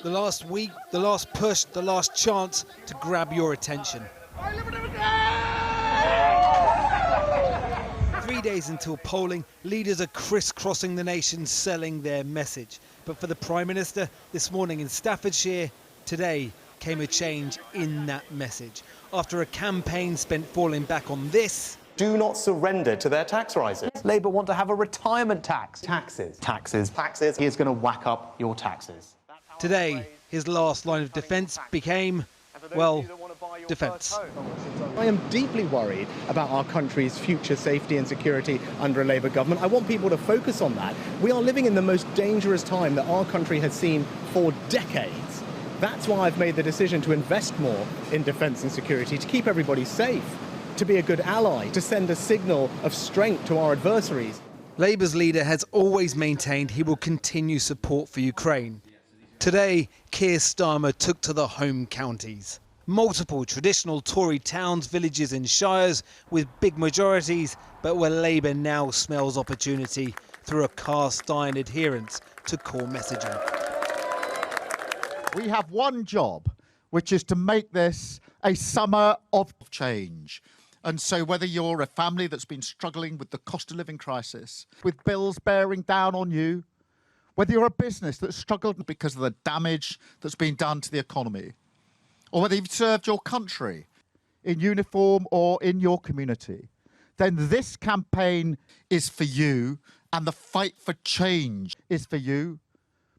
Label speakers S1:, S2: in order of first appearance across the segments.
S1: The last week, the last push, the last chance to grab your attention. 3 days until polling, leaders are crisscrossing the nation selling their message. But for the Prime Minister, this morning in Staffordshire, today came a change in that message. After a campaign spent falling back on this:
S2: do not surrender to their tax rises.
S3: Labour want to have a retirement tax.
S2: Taxes.
S3: Taxes.
S2: Taxes.
S3: He is going to whack up your taxes.
S1: Today, his last line of defence became, well, defence.
S4: I am deeply worried about our country's future safety and security under a Labour government. I want people to focus on that. We are living in the most dangerous time that our country has seen for decades. That's why I've made the decision to invest more in defence and security, to keep everybody safe, to be a good ally, to send a signal of strength to our adversaries.
S1: Labour's leader has always maintained he will continue support for Ukraine. Today, Keir Starmer took to the home counties. Multiple traditional Tory towns, villages and shires with big majorities, but where Labour now smells opportunity through a cast-iron adherence to core messaging.
S5: We have one job, which is to make this a summer of change. And so whether you're a family that's been struggling with the cost of living crisis, with bills bearing down on you, whether you're a business that's struggled because of the damage that's been done to the economy, or whether you've served your country in uniform or in your community, then this campaign is for you, and the fight for change is for you.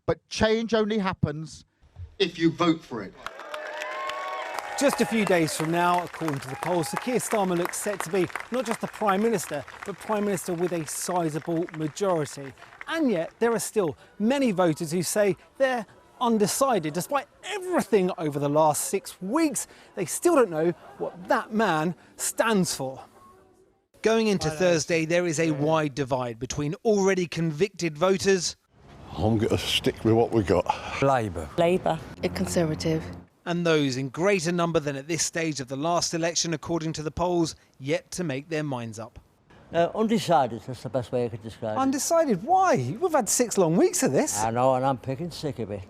S5: But change only happens if you vote for it.
S1: Just a few days from now, according to the polls, Sir Keir Starmer looks set to be not just the Prime Minister, but Prime Minister with a sizable majority. And yet there are still many voters who say they're undecided. Despite everything over the last 6 weeks, they still don't know what that man stands for. Going into Thursday, there is a wide divide between already convicted voters.
S6: I'm going to stick with what we got.
S7: Labour.
S8: Labour. A Conservative.
S1: And those in greater number than at this stage of the last election, according to the polls, yet to make their minds up.
S7: Undecided, that's the best way I could describe it.
S1: Undecided? Why? We've had 6 long weeks of this.
S7: I know, and I'm picking sick of it.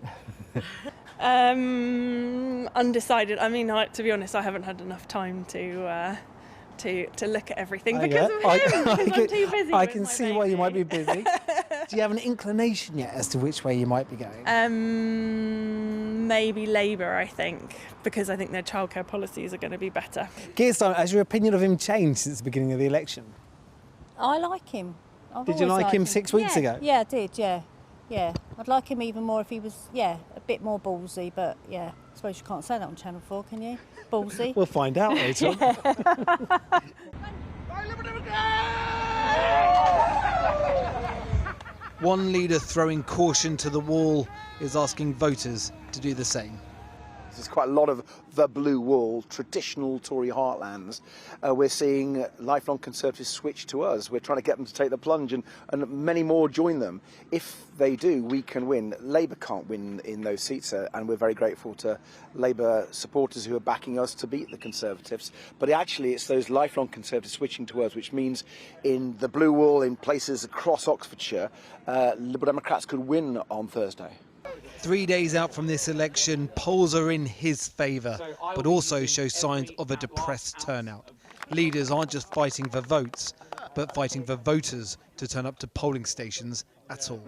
S8: Undecided. I mean, to be honest, I haven't had enough time to look at everything because of him. I'm too busy.
S1: I can see why you might be busy. Do you have an inclination yet as to which way you might be going?
S8: Maybe Labour, I think, because I think their childcare policies are going to be better.
S1: Keir Starmer, has your opinion of him changed since the beginning of the election?
S9: I like him.
S1: Did you like him 6 weeks ago?
S9: Yeah, I did, yeah. I'd like him even more if he was, a bit more ballsy, but I suppose you can't say that on Channel 4, can you? Ballsy.
S1: We'll find out later. One leader throwing caution to the wall is asking voters to do the same.
S10: There's quite a lot of the blue wall, traditional Tory heartlands. We're seeing lifelong Conservatives switch to us. We're trying to get them to take the plunge, and many more join them. If they do, we can win. Labour can't win in those seats, and we're very grateful to Labour supporters who are backing us to beat the Conservatives. But actually, it's those lifelong Conservatives switching to us, which means in the blue wall, in places across Oxfordshire, Liberal Democrats could win on Thursday.
S1: 3 days out from this election, polls are in his favour, but also show signs of a depressed turnout. Leaders aren't just fighting for votes, but fighting for voters to turn up to polling stations at all.